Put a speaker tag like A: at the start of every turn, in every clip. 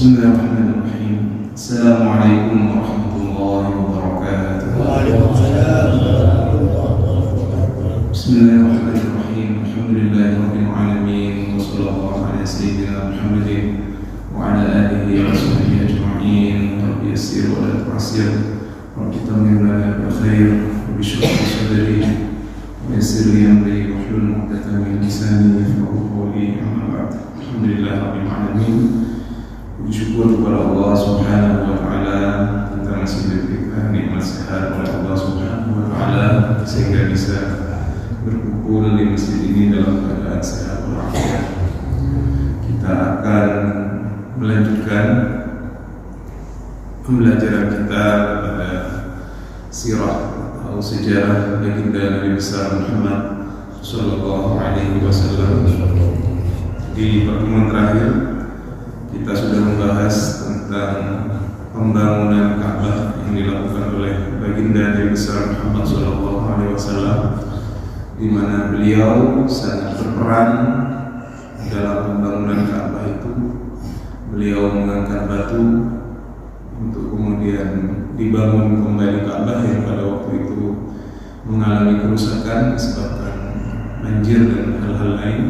A: Bismillahirrahmanirrahim. Assalamualaikum warahmatullahi wabarakatuh.
B: Waalaikumsalam.
A: Bismillahirrahmanirrahim. Alhamdulillahirabbil alamin. Wassallallahu ala sayyidina Muhammadin wa ala alihi wa sahbihi ajma'in. Rabbi yassir wa la tu'assir. Rabbi tammim lana bil khair. Rabbi shrah li sadri wa yassir li amri wahlul 'uqdatam min lisani yafqahu qawli. Amma ba'd. Alhamdulillahirabbil alamin. Bersyukur kepada Allah Subhanahu wa taala, kita masih diberikan nikmat sehat oleh Allah Subhanahu wa taala sehingga bisa berkumpul di masjid ini dalam keadaan sehat walafiat. Kita akan melanjutkan pembelajaran kita pada sirah atau sejarah baginda Nabi besar Muhammad sallallahu alaihi wasallam. Di pertemuan terakhir kita sudah membahas tentang pembangunan Ka'bah yang dilakukan oleh baginda Nabi besar Muhammad SAW, di mana beliau sangat berperan dalam pembangunan Ka'bah itu. Beliau mengangkat batu untuk kemudian dibangun kembali Ka'bah yang pada waktu itu mengalami kerusakan disebabkan banjir dan hal-hal lain.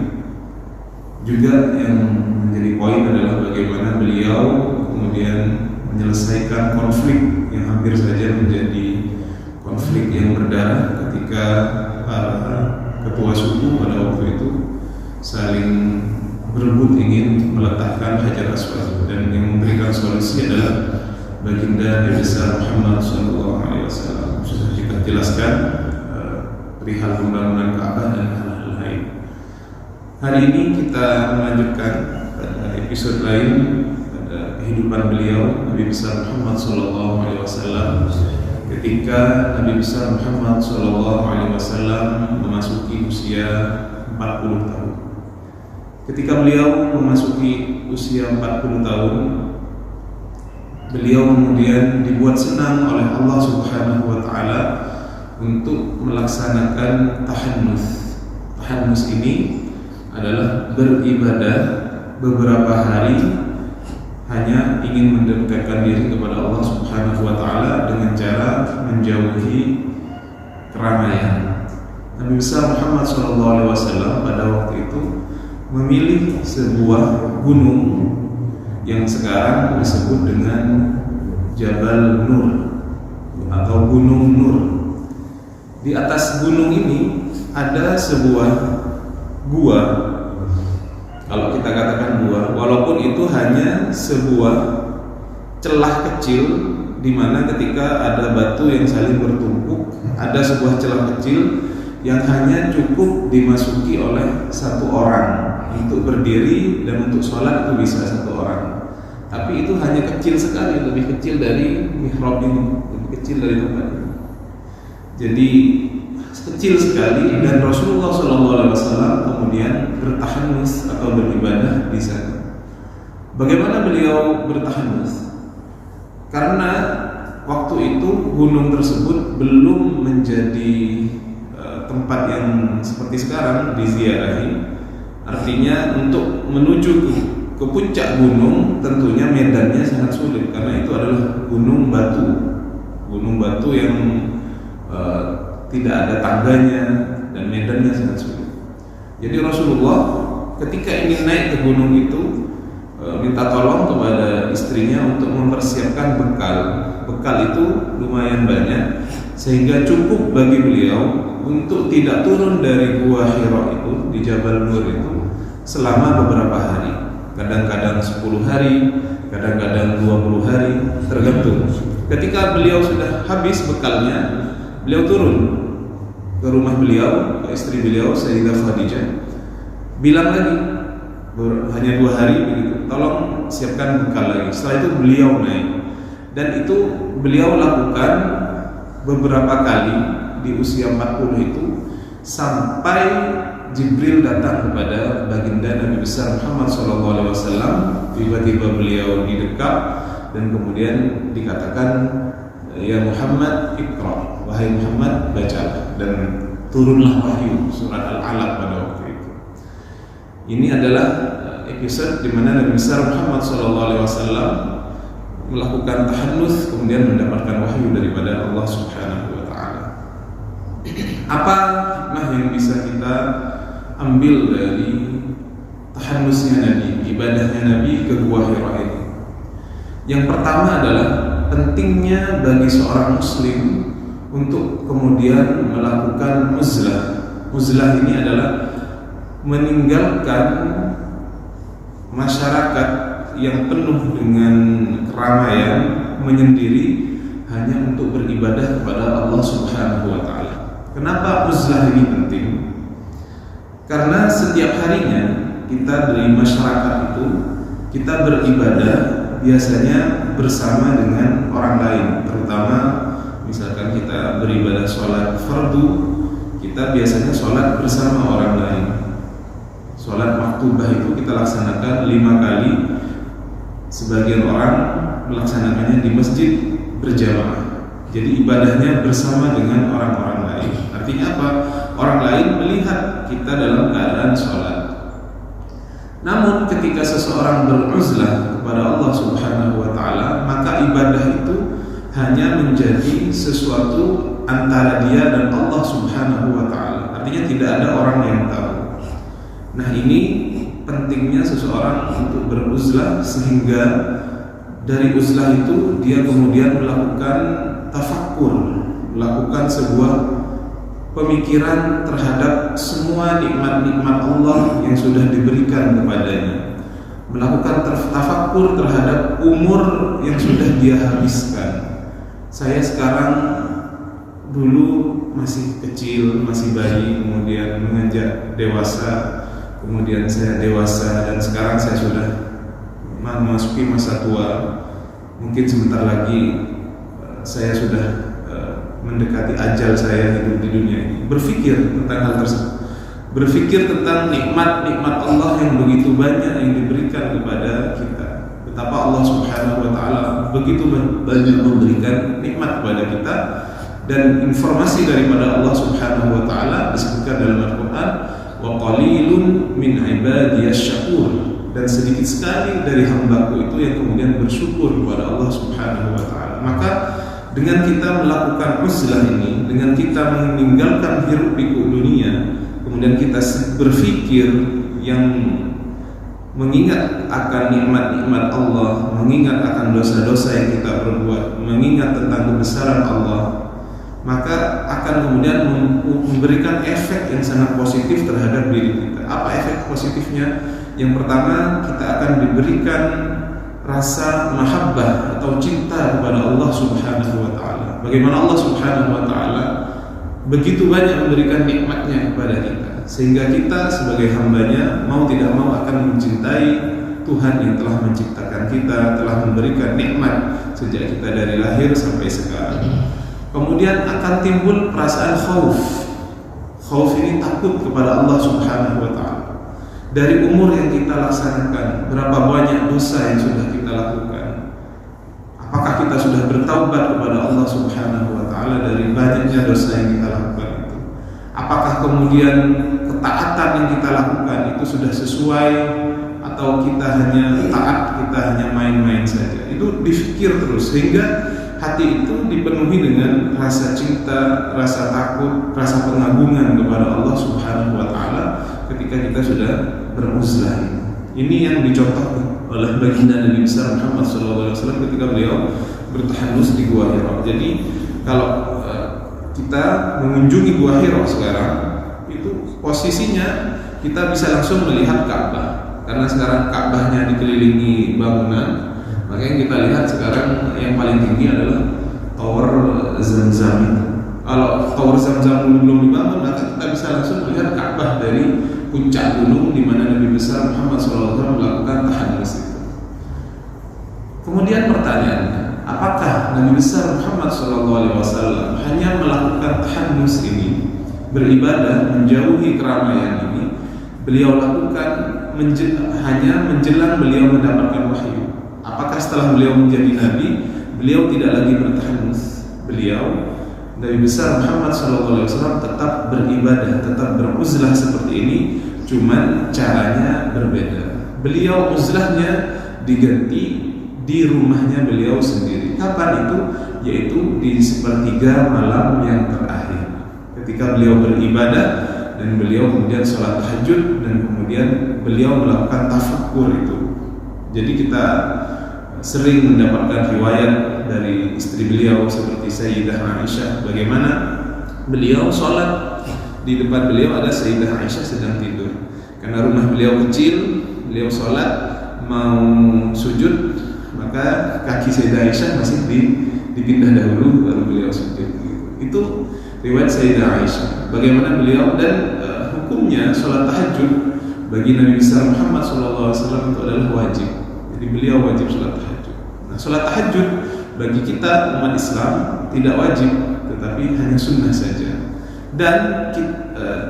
A: Juga yang menjadi poin adalah bagaimana beliau kemudian menyelesaikan konflik yang hampir saja menjadi konflik yang berdarah ketika para ketua suku pada waktu itu saling berebut ingin meletakkan Hajar Aswad, dan yang memberikan solusi adalah baginda Nabi besar Muhammad SAW. Sudah kita jelaskan perihal pembangunan Ka'bah dan hal-hal lain. Hari ini kita melanjutkan pada episode lain pada kehidupan beliau Nabi besar Muhammad SAW ketika Nabi besar Muhammad SAW memasuki usia 40 tahun. Ketika beliau memasuki usia 40 tahun, beliau kemudian dibuat senang oleh Allah Subhanahu wa taala untuk melaksanakan tahannus. Tahannus ini adalah beribadah beberapa hari hanya ingin mendekatkan diri kepada Allah Subhanahu wa taala dengan cara menjauhi keramaian. Nabi besar Muhammad SAW pada waktu itu memilih sebuah gunung yang sekarang disebut dengan Jabal Nur atau Gunung Nur. Di atas gunung ini ada sebuah gua. Kalau kita katakan gua, walaupun itu hanya sebuah celah kecil di mana ketika ada batu yang saling bertumpuk, ada sebuah celah kecil yang hanya cukup dimasuki oleh satu orang untuk berdiri, dan untuk sholat itu bisa satu orang. Tapi itu hanya kecil sekali, lebih kecil dari mihrab ini, lebih kecil dari tempat ini. Jadi kecil sekali, dan Rasulullah SAW kemudian bertahanus atau beribadah di sana. Bagaimana beliau bertahanus? Karena waktu itu gunung tersebut belum menjadi tempat yang seperti sekarang diziarahi. Artinya untuk menuju ke puncak gunung tentunya medannya sangat sulit, karena itu adalah gunung batu yang tidak ada tangganya dan medannya sangat sulit. Jadi Rasulullah ketika ingin naik ke gunung itu minta tolong kepada istrinya untuk mempersiapkan bekal. Bekal itu lumayan banyak sehingga cukup bagi beliau untuk tidak turun dari Gua Hira itu di Jabal Nur itu selama beberapa hari. Kadang-kadang 10 hari, kadang-kadang 20 hari, tergantung. Ketika beliau sudah habis bekalnya, beliau turun ke rumah beliau, ke istri beliau Sayyidah Khadijah, bilang lagi hanya 2 hari begitu, tolong siapkan bekal lagi. Setelah itu beliau naik, dan itu beliau lakukan beberapa kali di usia 40 itu sampai Jibril datang kepada baginda Nabi besar Muhammad SAW. Tiba-tiba beliau didekap dan kemudian dikatakan, ya Muhammad Iqra, wahai Muhammad bacalah, dan turunlah wahyu surat Al-Alaq pada waktu itu. Ini adalah episode di mana Nabi besar Muhammad SAW melakukan tahannus kemudian mendapatkan wahyu daripada Allah Subhanahu wa taala. Apa hikmah yang bisa kita ambil dari tahannusnya Nabi, ibadahnya Nabi ke Gua Hira ini? Yang pertama adalah pentingnya bagi seorang muslim untuk kemudian melakukan uzlah. Uzlah ini adalah meninggalkan masyarakat yang penuh dengan keramaian, menyendiri hanya untuk beribadah kepada Allah Subhanahu wa taala. Kenapa uzlah ini penting? Karena setiap harinya kita dari masyarakat itu kita beribadah biasanya bersama dengan orang lain, terutama misalkan kita beribadah sholat fardu, kita biasanya sholat bersama orang lain. Sholat maktubah itu kita laksanakan 5 kali. Sebagian orang melaksanakannya di masjid berjamaah. Jadi ibadahnya bersama dengan orang-orang lain. Artinya apa? Orang lain melihat kita dalam keadaan sholat. Namun ketika seseorang beruzlah kepada Allah Subhanahu wa taala, maka ibadah itu hanya menjadi sesuatu antara dia dan Allah Subhanahu wa taala. Artinya tidak ada orang yang tahu. Nah, ini pentingnya seseorang untuk beruzlah, sehingga dari uzlah itu dia kemudian melakukan tafakkur, melakukan sebuah pemikiran terhadap semua nikmat-nikmat Allah yang sudah diberikan kepadanya, melakukan tafakkur terhadap umur yang sudah dia habiskan. Saya sekarang dulu masih kecil, masih bayi, kemudian menginjak dewasa, kemudian saya dewasa, dan sekarang saya sudah memasuki masa tua. Mungkin sebentar lagi saya sudah mendekati ajal saya hidup di dunia ini. Berpikir tentang hal tersebut, berpikir tentang nikmat-nikmat Allah yang begitu banyak yang diberikan kepada kita. Betapa Allah Subhanahu wa taala begitu banyak memberikan nikmat kepada kita, dan informasi daripada Allah Subhanahu wa taala disebutkan dalam Al-Qur'an, wa qalilun min ibadiyasy syakur, dan sedikit sekali dari hambaku itu yang kemudian bersyukur kepada Allah Subhanahu wa taala. Maka dengan kita melakukan uzlah ini, dengan kita meninggalkan hiruk pikuk dunia, kemudian kita berpikir yang mengingat akan nikmat-nikmat Allah, mengingat akan dosa-dosa yang kita perbuat, mengingat tentang kebesaran Allah, maka akan kemudian memberikan efek yang sangat positif terhadap diri kita. Apa efek positifnya? Yang pertama, kita akan diberikan rasa mahabbah atau cinta kepada Allah Subhanahu wa taala. Bagaimana Allah Subhanahu wa taala begitu banyak memberikan nikmatnya kepada kita, sehingga kita sebagai hambanya mau tidak mau akan mencintai Tuhan yang telah menciptakan kita, telah memberikan nikmat sejak kita dari lahir sampai sekarang. Kemudian akan timbul perasaan khauf. Khauf ini takut kepada Allah Subhanahu wa taala. Dari umur yang kita laksanakan, berapa banyak dosa yang sudah kita lakukan? Apakah kita sudah bertaubat kepada Allah Subhanahu wa taala dari banyaknya dosa yang kita lakukan itu? Apakah kemudian ketaatan yang kita lakukan itu sudah sesuai, atau kita hanya taat, kita hanya main-main saja? Itu dipikir terus, sehingga hati itu dipenuhi dengan rasa cinta, rasa takut, rasa pengagungan kepada Allah Subhanahu wa taala ketika kita sudah beruzlah. Ini yang dicontoh oleh baginda Nabi besar Muhammad SAW ketika beliau bertahannus di Gua Hira. Jadi kalau kita mengunjungi Gua Hira sekarang, itu posisinya kita bisa langsung melihat Ka'bah, karena sekarang Ka'bahnya dikelilingi bangunan. Makanya kita lihat sekarang yang paling tinggi adalah Tower Zamzam itu. Kalau Tower Zamzam belum dibangun, maka kita bisa langsung melihat Ka'bah dari puncak gunung di mana Nabi besar Muhammad SAW melakukan tahannus itu. Kemudian pertanyaannya, apakah Nabi besar Muhammad SAW hanya melakukan tahannus ini, beribadah menjauhi keramaian ini, beliau lakukan hanya menjelang beliau mendapatkan wahyu? Apakah setelah beliau menjadi Nabi, beliau tidak lagi bertahannus? Beliau, Nabi besar Muhammad SAW tetap beribadah, tetap beruzlah seperti ini, cuman caranya berbeda. beliau uzlahnya diganti di rumahnya beliau sendiri. Kapan itu? Yaitu di sepertiga malam yang terakhir, ketika beliau beribadah dan beliau kemudian sholat tahajud dan kemudian beliau melakukan tafakkur itu. Jadi kita sering mendapatkan riwayat dari istri beliau seperti Sayyidah Aisyah, bagaimana beliau sholat, di depan beliau ada Sayyidah Aisyah sedang tidur. Karena rumah beliau kecil, beliau sholat mau sujud, maka kaki Sayyidah Aisyah masih dipindah dahulu baru beliau sujud. Itu riwayat Sayyidah Aisyah. Bagaimana beliau dan hukumnya sholat tahajud bagi Nabi besar Muhammad SAW itu adalah wajib. Jadi beliau wajib sholat tahajud. Nah, sholat tahajud bagi kita umat Islam tidak wajib, tetapi hanya sunnah saja. Dan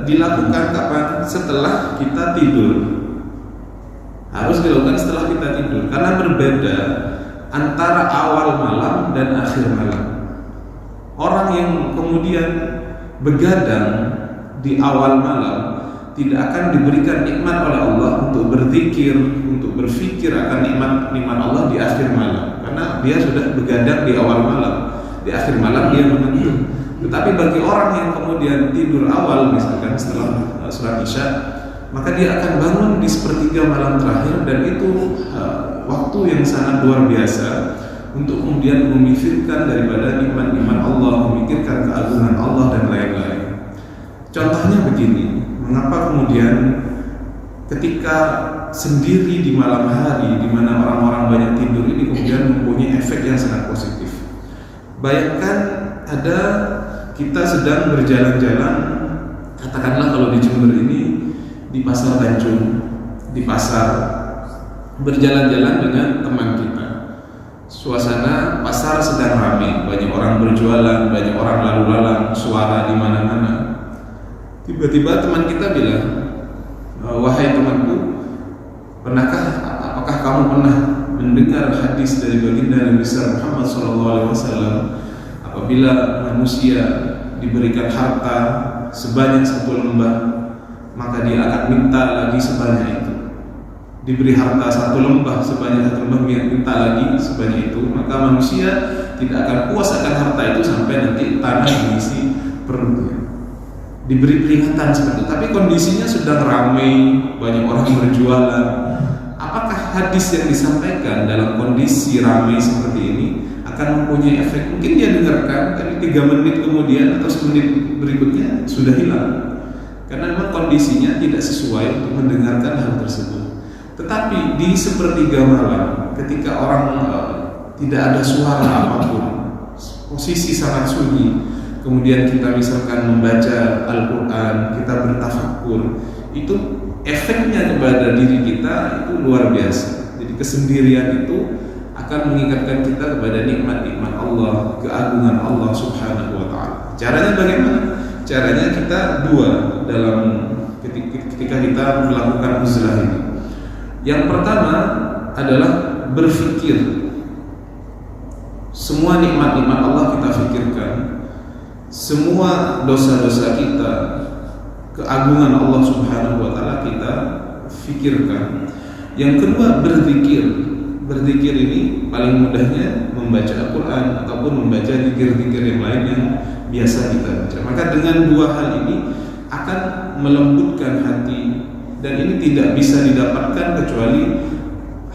A: dilakukan kapan? Setelah kita tidur. Harus dilakukan setelah kita tidur, karena berbeda antara awal malam dan akhir malam. Orang yang kemudian begadang di awal malam tidak akan diberikan nikmat oleh Allah untuk berzikir, untuk berfikir akan nikmat Allah di akhir malam, karena dia sudah begadang di awal malam. Di akhir malam dia menentu. Tetapi bagi orang yang kemudian tidur awal, misalkan setelah sholat Isya, maka dia akan bangun di sepertiga malam terakhir, dan itu waktu yang sangat luar biasa untuk kemudian memikirkan daripada nikmat-nikmat Allah, memikirkan keagungan Allah dan lain-lain. Contohnya begini, mengapa kemudian ketika sendiri di malam hari di mana orang-orang banyak tidur ini kemudian mempunyai efek yang sangat positif. Bayangkan ada kita sedang berjalan-jalan, katakanlah kalau di Jember ini di Pasar Tanjung, di pasar, berjalan-jalan dengan teman kita. Suasana pasar sedang ramai, banyak orang berjualan, banyak orang lalu lalang, suara di mana-mana. Tiba-tiba teman kita bilang, wahai temanku, apakah kamu pernah mendengar hadis dari baginda Nabi besar Muhammad SAW, apabila manusia diberikan harta sebanyak satu lembah, maka dia akan minta lagi sebanyak itu. Diberi harta satu lembah sebanyak satu lembah, minta lagi sebanyak itu, maka manusia tidak akan puas akan harta itu sampai nanti tanah diisi perutnya. Diberi peringatan seperti itu, tapi kondisinya sedang ramai, banyak orang berjualan. Apakah hadis yang disampaikan dalam kondisi ramai seperti ini akan mempunyai efek? Mungkin dia dengarkan, tapi 3 menit kemudian atau semenit berikutnya sudah hilang, karena memang kondisinya tidak sesuai untuk mendengarkan hal tersebut. Tetapi di sepertiga malam, ketika orang tidak ada suara apapun, posisi sangat sunyi, kemudian kita misalkan membaca Al-Quran, kita bertafakkur, itu efeknya kepada diri kita itu luar biasa. Jadi kesendirian itu akan mengingatkan kita kepada nikmat-nikmat Allah, keagungan Allah Subhanahu wa Ta'ala. Caranya bagaimana? Caranya kita dua dalam ketika kita melakukan uzlah ini. Yang pertama adalah berfikir. Semua nikmat-nikmat Allah kita fikirkan, semua dosa-dosa kita, keagungan Allah Subhanahu wa Ta'ala kita fikirkan. Yang kedua berzikir. Berzikir ini paling mudahnya membaca Al-Quran ataupun membaca zikir-zikir yang lain yang biasa kita baca. Maka dengan dua hal ini akan melembutkan hati, dan ini tidak bisa didapatkan kecuali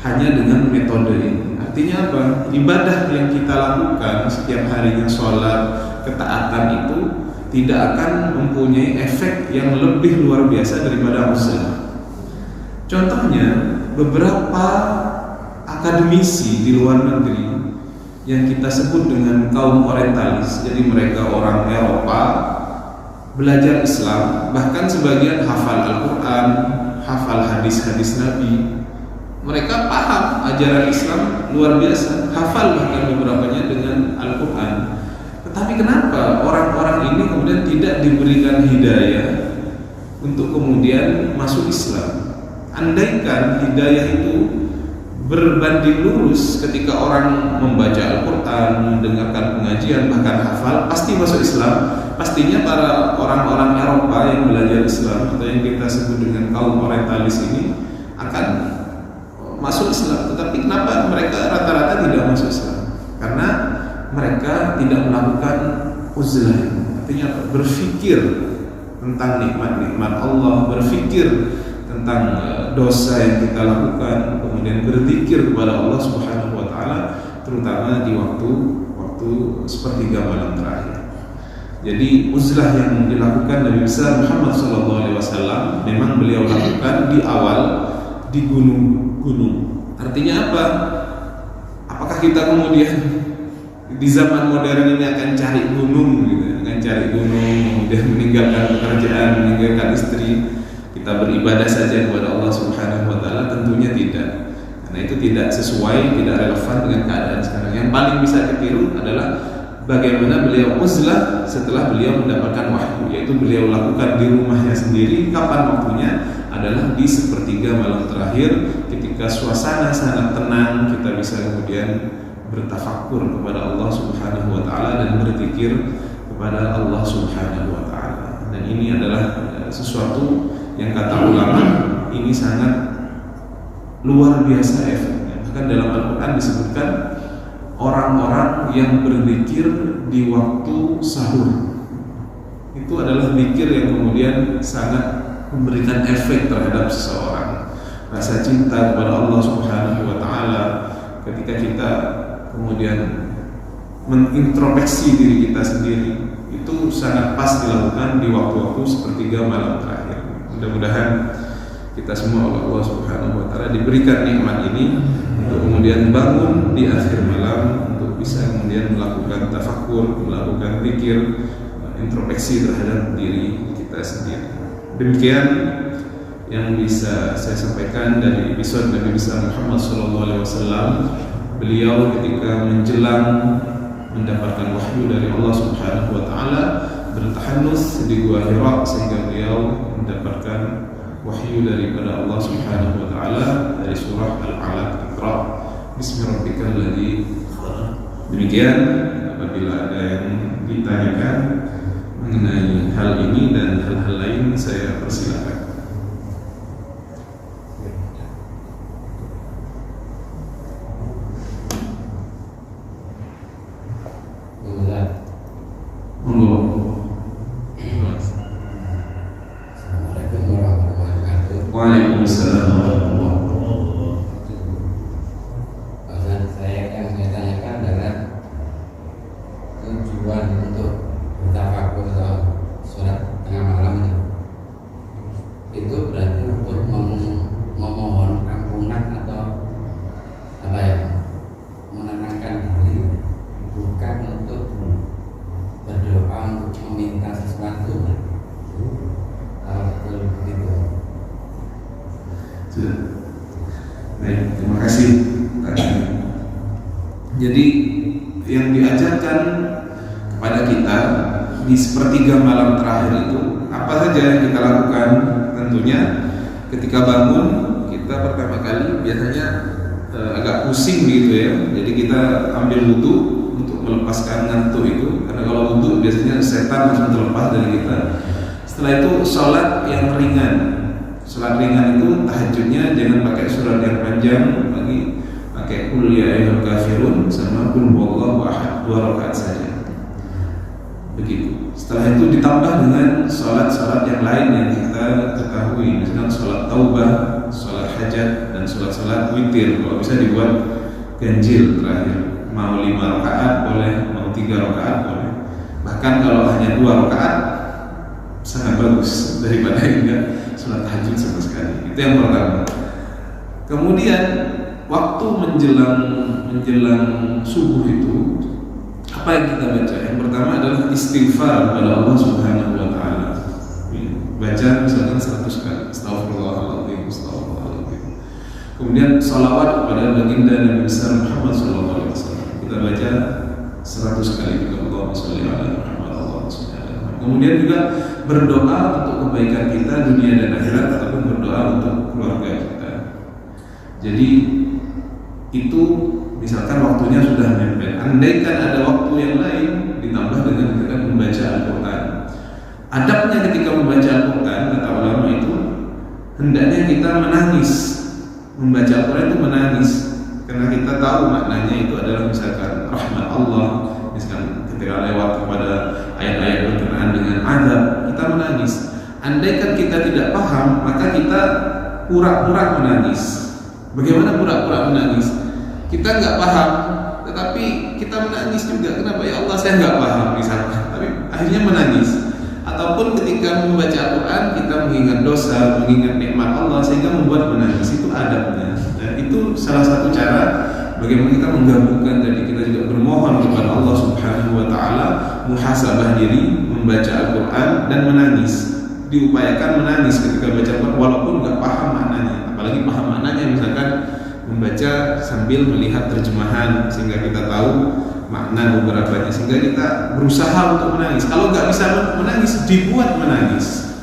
A: hanya dengan metode ini. Artinya apa? Ibadah yang kita lakukan setiap harinya, sholat, ketaatan itu tidak akan mempunyai efek yang lebih luar biasa daripada uzlah. Contohnya, beberapa akademisi di luar negeri yang kita sebut dengan kaum orientalis, jadi mereka orang Eropa, belajar Islam, bahkan sebagian hafal Al-Quran, hafal hadis-hadis Nabi. Mereka paham ajaran Islam luar biasa, hafal bahkan beberapanya dengan Al-Quran. Tetapi kenapa orang-orang ini kemudian tidak diberikan hidayah untuk kemudian masuk Islam? Andaikan hidayah itu berbanding lurus, ketika orang membaca Al-Quran, mendengarkan pengajian, bahkan hafal, pasti masuk Islam. Pastinya para orang-orang Eropa yang belajar Islam atau yang kita sebut dengan kaum orientalis ini akan masuk Islam, tetapi kenapa mereka rata-rata tidak masuk Islam? Karena mereka tidak melakukan uzlah, artinya berpikir tentang nikmat-nikmat Allah, berpikir tentang dosa yang kita lakukan, kemudian berzikir kepada Allah Subhanahu wa taala, terutama di waktu sepertiga malam terakhir. Jadi uzlah yang dilakukan Nabi besar Muhammad SAW memang beliau lakukan di awal di gunung-gunung. Artinya apa? Apakah kita kemudian di zaman modern ini akan cari gunung, gitu, akan cari gunung, kemudian meninggalkan pekerjaan, meninggalkan istri, kita beribadah saja kepada Allah Subhanahu wa taala? Tentunya tidak. Karena itu tidak sesuai, tidak relevan dengan keadaan sekarang. Yang paling bisa ditiru adalah bagaimana beliau uzlah setelah beliau mendapatkan wahyu, yaitu beliau lakukan di rumahnya sendiri. Kapan waktunya? Adalah di sepertiga malam terakhir, ketika suasana sangat tenang, kita bisa kemudian bertafakur kepada Allah Subhanahu wa taala dan berzikir kepada Allah Subhanahu wa taala. Dan ini adalah sesuatu yang kata ulama ini sangat luar biasa efeknya. Bahkan dalam Al-Qur'an disebutkan orang-orang yang berzikir di waktu sahur. Itu adalah zikir yang kemudian sangat memberikan efek terhadap seseorang. Rasa cinta kepada Allah Subhanahu wa taala ketika kita kemudian mengintrospeksi diri kita sendiri, itu sangat pas dilakukan di waktu-waktu sepertiga malam terakhir. Mudah-mudahan kita semua oleh Allah Subhanahu wa taala diberikan nikmat ini untuk kemudian bangun di akhir malam untuk bisa kemudian melakukan tafakur, melakukan zikir, introspeksi terhadap diri kita sendiri. Demikian yang bisa saya sampaikan dari episode Nabi besar Muhammad SAW. Beliau ketika menjelang mendapatkan wahyu dari Allah Subhanahu wa taala bertahanus di Gua Hira sehingga beliau mendapatkan wahyu daripada Allah Subhanahu wa taala dari surah Al-Alaq, Iqra bismi rabbikal ladzi khalaq. Demikian, apabila ada yang ditanyakan mengenai hal ini dan hal-hal lain, saya persilakan. Waalaikumsalam warahmatullahi wabarakatuh.
B: Yang saya tanyakan adalah tujuan untuk bertafakur atau sholat tengah malam itu berarti untuk memohon ampunan atau apa ya, menenangkan diri, bukan untuk berdoa untuk meminta sesuatu. Kalau betul begitu.
A: Sudah. Baik, terima kasih. Jadi yang diajarkan kepada kita di sepertiga malam terakhir itu apa saja yang kita lakukan? Tentunya ketika bangun kita pertama kali biasanya agak pusing gitu ya. Jadi kita ambil wudu untuk melepaskan ngantuk itu, karena kalau wudu biasanya setan langsung terlepas dari kita. Setelah itu sholat yang ringan. Sholat ringan itu tahajudnya jangan pakai surat yang panjang, bagi pakai qul ya ayyuhal kafirun sama qul huwallahu ahad, 2 rakaat saja. Begitu. Setelah itu ditambah dengan sholat-sholat yang lain yang kita ketahui, misalkan sholat taubah, sholat hajat, dan sholat-sholat witir. Kalau bisa dibuat ganjil terakhir, mau 5 rakaat boleh, mau 3 rakaat boleh. Bahkan kalau hanya 2 rakaat sangat bagus daripada enggak sholat tahajud sama sekali. Itu yang pertama. Kemudian waktu menjelang subuh itu apa yang kita baca? Yang pertama adalah istighfar kepada Allah Subhanahu wa taala. Baca misalkan 100 kali, astagfirullahaladzim, astagfirullahaladzim. Kemudian salawat kepada baginda Nabi besar Muhammad SAW. Kita baca 100 kali juga, Allahumma sholli ala Muhammad, Allahumma sholli ala Muhammad. Kemudian juga berdoa untuk kebaikan kita dunia dan akhirat, ataupun berdoa untuk keluarga kita. Jadi itu misalkan waktunya sudah mepet. Andaikan ada waktu yang lain ditambah dengan kita membaca Al-Quran. Adabnya ketika membaca Al-Quran, kata ulama itu hendaknya kita menangis membaca Al-Quran itu menangis, karena kita tahu maknanya itu adalah misalkan rahmat Allah, misalkan ketika lewat kepada ayat-ayat berkenaan dengan azab, kita menangis. Andaikan kita tidak paham, maka kita pura-pura menangis. Bagaimana pura-pura menangis? Kita nggak paham, tetapi kita menangis juga. Kenapa? Ya Allah, saya nggak paham misalkan, tapi akhirnya menangis. Ataupun ketika membaca Al-Quran kita mengingat dosa, mengingat nikmat Allah sehingga membuat menangis. Itu adabnya. Dan itu salah satu cara bagaimana kita menggabungkan tadi. Kita juga bermohon kepada Allah Subhanahu wa taala, muhasabah diri, membaca Al-Quran dan menangis. Diupayakan menangis ketika baca Al-Quran walaupun nggak paham maknanya. Apalagi paham maknanya, misalkan membaca sambil melihat terjemahan sehingga kita tahu makna beberapanya, sehingga kita berusaha untuk menangis. Kalau nggak bisa menangis, dibuat menangis.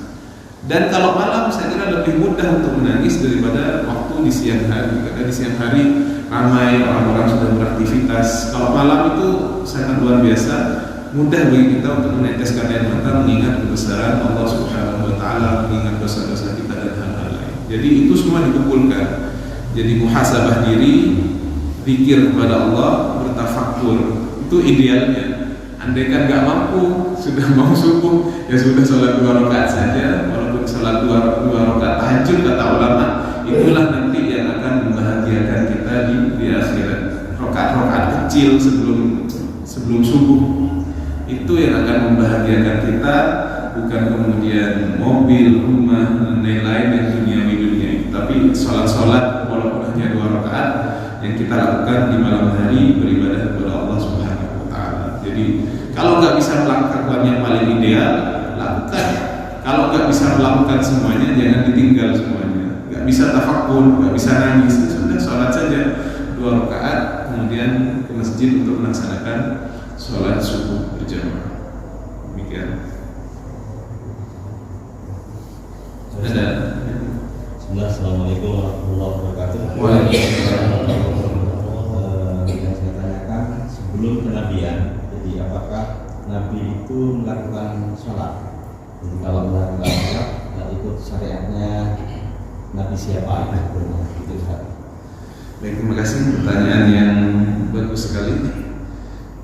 A: Dan kalau malam saya kira lebih mudah untuk menangis daripada waktu di siang hari, karena di siang hari ramai orang-orang sudah beraktivitas. Kalau malam itu sangat luar biasa, mudah bagi kita untuk meneteskan air mata mengingat kebesaran Allah Subhanahu wa taala, mengingat dosa-dosa kita dan hal-hal lain. Jadi itu semua dikumpulkan. Jadi muhasabah diri, zikir kepada Allah, bertafakur, itu idealnya. Andaikan nggak mampu, sudah mau subuh, ya sudah sholat 2 rakaat saja, walaupun sholat 2 rakaat tahajud kata ulama, itulah nanti yang akan membahagiakan kita di akhirat. Rakaat-rakaat kecil sebelum subuh, itu yang akan membahagiakan kita, bukan kemudian mobil, rumah, dan lain-lain yang duniawi, tapi sholat-sholat walaupun hanya 2 rakaat yang kita lakukan di malam hari beribadah kepada Allah Subhanahu wa taala. Jadi kalau nggak bisa melakukan yang paling ideal, lakukan. Kalau nggak bisa melakukan semuanya, jangan ditinggal semuanya. Nggak bisa tafakur, nggak bisa nangis, sudah sholat saja 2 rakaat, kemudian ke masjid untuk melaksanakan sholat subuh berjamaah. Demikian. Ada.
C: Assalamualaikum warahmatullahi wabarakatuh.
A: Waalaikumsalam.
C: Yang saya tanyakan sebelum kenabian, jadi apakah Nabi itu melakukan sholat? Jadi kalau melakukan sholat, ikut syariatnya Nabi siapa? Itu
A: Baik, terima kasih, pertanyaan yang bagus sekali.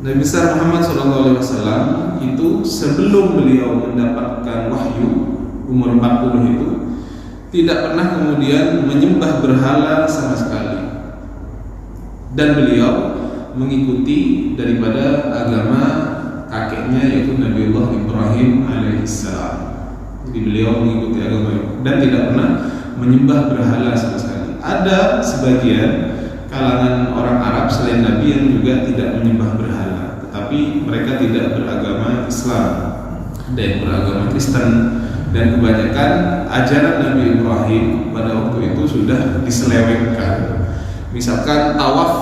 A: Nabi besar Muhammad SAW itu sebelum beliau mendapatkan wahyu umur 40 itu tidak pernah kemudian menyembah berhala sama sekali, dan beliau mengikuti daripada agama kakeknya yaitu Nabiullah Ibrahim alaihissalam. Jadi beliau mengikuti agama itu dan tidak pernah menyembah berhala sama sekali. Ada sebagian kalangan orang Arab selain Nabi yang juga tidak menyembah berhala, tetapi mereka tidak beragama Islam, ada yang beragama Kristen. Dan kebanyakan ajaran Nabi Ibrahim pada waktu itu sudah diselewengkan. Misalkan tawaf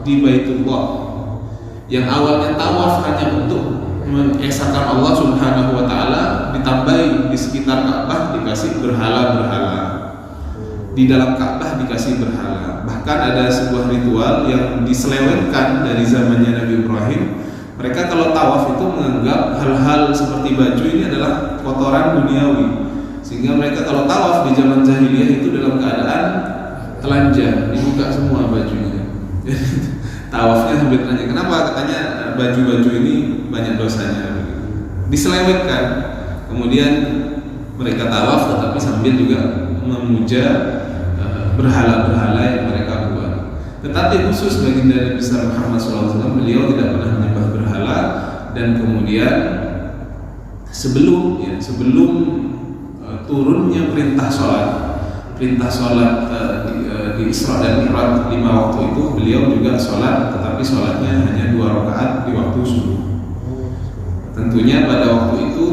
A: di Baitullah, yang awalnya tawaf hanya untuk mengesahkan Allah Subhanahu wa taala, ditambahi di sekitar Ka'bah dikasih berhala-berhala. Di dalam Ka'bah dikasih berhala. Bahkan ada sebuah ritual yang diselewengkan dari zamannya Nabi Ibrahim. Mereka kalau tawaf itu menganggap hal-hal seperti baju ini adalah kotoran duniawi, sehingga mereka kalau tawaf di zaman jahiliyah itu dalam keadaan telanjang, dibuka semua bajunya. Tawafnya sambil tanya, kenapa? Katanya baju-baju ini banyak dosanya. Diselewengkan. Kemudian mereka tawaf tetapi sambil juga memuja berhala-berhala yang mereka buat. Tetapi khusus baginda Nabi besar Muhammad SAW, beliau tidak pernah menyembah berhala. Dan kemudian sebelum turunnya perintah sholat di Isra dan Mi'raj 5 waktu itu, beliau juga sholat, tetapi sholatnya hanya 2 rakaat di waktu subuh. Tentunya pada waktu itu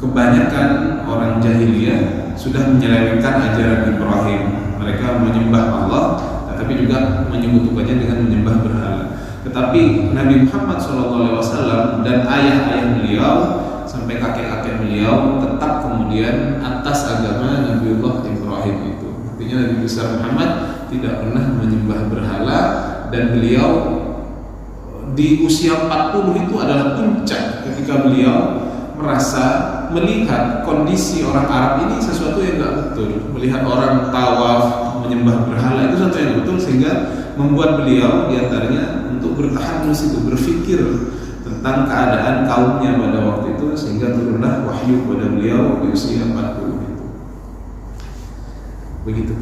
A: kebanyakan orang jahiliyah sudah menyelewengkan ajaran Ibrahim. Mereka menyembah Allah tetapi juga menyekutukannya dengan menyembah berhala. Tetapi Nabi Muhammad SAW dan ayah-ayah beliau sampai kakek-kakek beliau tetap kemudian atas agama Nabiullah Ibrahim itu. Artinya Nabi besar Muhammad tidak pernah menyembah berhala, dan beliau di usia 40 itu adalah puncak ketika beliau merasa melihat kondisi orang Arab ini sesuatu yang tidak betul. Melihat orang tawaf menyembah berhala itu satu yang betul, sehingga membuat beliau diantaranya untuk bertahanus itu, berpikir tentang keadaan kaumnya pada waktu itu, sehingga turunlah wahyu kepada beliau di usia 40 itu. Begitu.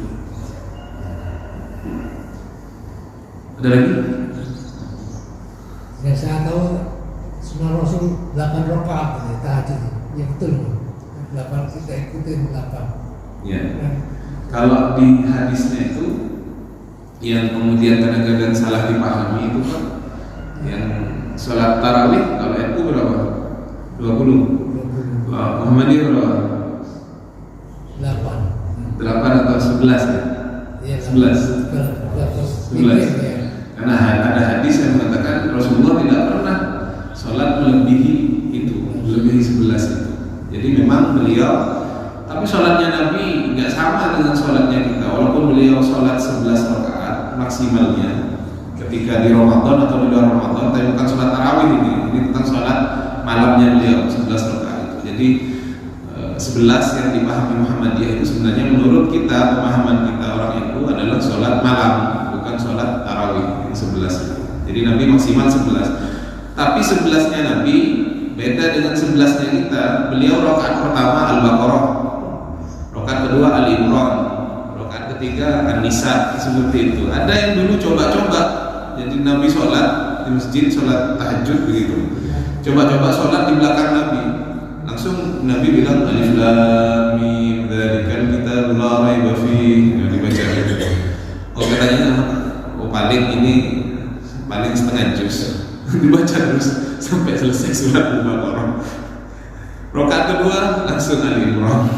A: Ada lagi?
D: Yang saya tahu Sunnah Rasul 8 rakaat tahajud. Ya betul. 8 kita ikutin 8.
A: Ya. Kalau di hadisnya itu yang kemudian kadang-kadang salah dipahami itu kan yang sholat tarawih kalau NU berapa? 20. Muhammadiyah berapa?
D: 8
A: atau 11 ya?
D: Iya,
A: 11. Karena ada hadis yang mengatakan Rasulullah tidak pernah sholat melebihi itu, melebihi 11 itu. Jadi memang beliau, tapi sholatnya Nabi nggak sama dengan sholatnya kita. Walaupun beliau sholat 11 rakaat maksimalnya ketika di Ramadan atau di luar Ramadan, tapi bukan sholat tarawih ini tentang sholat malamnya beliau 11 rakaat itu. Jadi 11 yang dipahami Muhammadiyah itu sebenarnya menurut kita, pemahaman kita orang itu adalah sholat malam, bukan sholat tarawih. 11 itu. Jadi Nabi maksimal 11. Tapi 11-nya Nabi beda dengan 11-nya kita. Beliau rakaat pertama Al-Baqarah, rakaat kedua Ali Imran, rakaat ketiga An-Nisa, seperti itu. Ada yang dulu coba-coba, jadi Nabi sholat di masjid, sholat tahajud begitu. Coba-coba sholat di belakang Nabi. Langsung Nabi bilang Alif Lam Mim dzalikal kitabul la raiba fihi, dibaca gitu. Oh katanya paling ini paling setengah juz dibaca terus sampai selesai surat Al-Baqarah. Rakaat kedua langsung Ali Imran.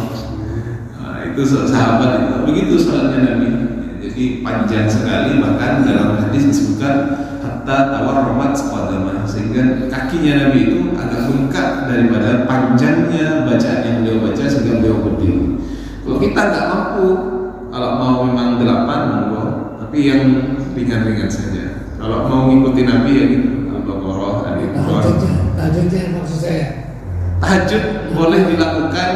A: Nah, itu sahabat itu begitu sholatnya Nabi. Jadi panjang sekali, bahkan dalam hadis disebutkan hatta tawarramat qadamah, sehingga kakinya Nabi itu agak bengkak daripada panjangnya bacaan yang beliau baca sehingga beliau berdiri. Kalau kita nggak mampu, kalau mau memang 8 monggo, tapi yang ringan-ringan saja. Kalau mau ngikuti Nabi ya gitu, Al-Baqarah, Ali Imran.
D: Tahajudnya maksud saya.
A: Tahajud boleh dilakukan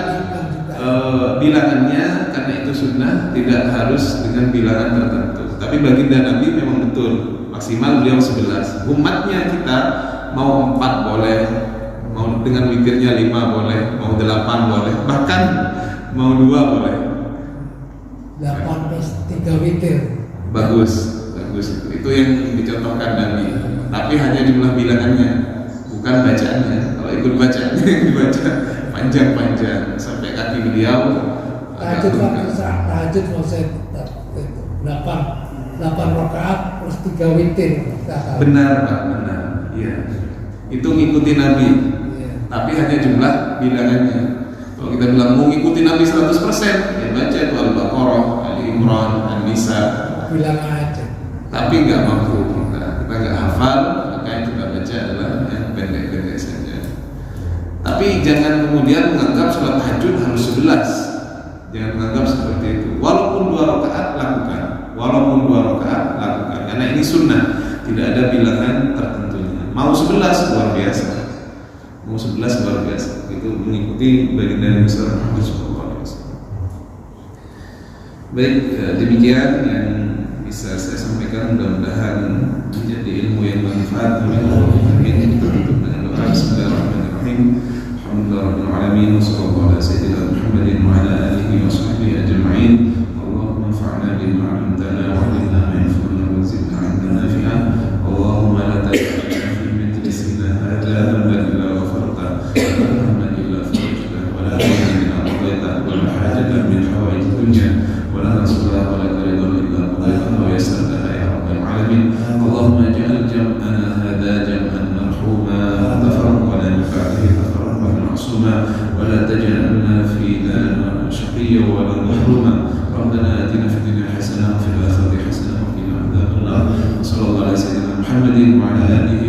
A: bilangannya karena itu sunnah, tidak harus dengan bilangan tertentu. Tapi baginda Nabi memang betul maksimal beliau 11. Umatnya kita mau 4 boleh, mau dengan witirnya 5 boleh, mau 8 boleh, bahkan mau 2 boleh.
D: 8 plus 3 witir.
A: Bagus itu yang dicontohkan Nabi. Tapi hanya jumlah bilangannya, bukan bacaannya. Kalau ikut bacaannya yang dibaca panjang-panjang sampai kaki beliau.
D: Tahajud mau saya 8 rakaat plus 3 witir.
A: Benar Pak, benar. Iya. Itu ngikuti Nabi.
D: Iya.
A: Tapi hanya jumlah bilangannya. Kalau kita bilang mau ngikuti Nabi 100%, ya baca itu Al-Baqarah, Ali Imran, An-Nisa.
D: Bilang aja.
A: Tapi nggak mampu kita nggak hafal, maka yang kita baca adalah yang pendek-pendek saja. Tapi jangan kemudian menganggap sholat tahajud harus 11. Jangan menganggap seperti itu. Walaupun 2 rakaat lakukan, karena ini sunnah, tidak ada bilangan tertentunya. Mau 11 luar biasa, itu mengikuti baginda Nabi Muhammad SAW. Baik, demikian yang bisa saya sampaikan, mudah-mudahan menjadi ilmu yang bermanfaat. Amin. Kita tutup dengan doa. Bismillahirrahmanirrahim. Alhamdulillahirabbil alamin, wassallallahu ala sayyidina Muhammadin wa ala alihi wa sahbihi ajma'in. Allahumma anfa'na bima 'allamtana wa 'allimna ma yanfa'una wa zidna 'ilman nafi'an. Allahumma la taj'alna fi majlisina hadha dhanban illa ghafarta wa hamman illa farajta wa la dayna illa qadayta wa la hajatan min hawaij dunya wa la nas'aluka wa la ridha illa qadayta wa yassarta ya rabbal alamin. Allahumma ij'al jam'ana hadha jam'an marhuma wa tafarraqna min ba'dihi tafarraqan ma'suma wa la taj'alna fina shaqiyyan wa la mahruman. ربنا آتنا في الدنيا حسنة وفي الآخرة حسنة وقنا عذاب النار. صلى الله على سيدنا محمد وعلى آله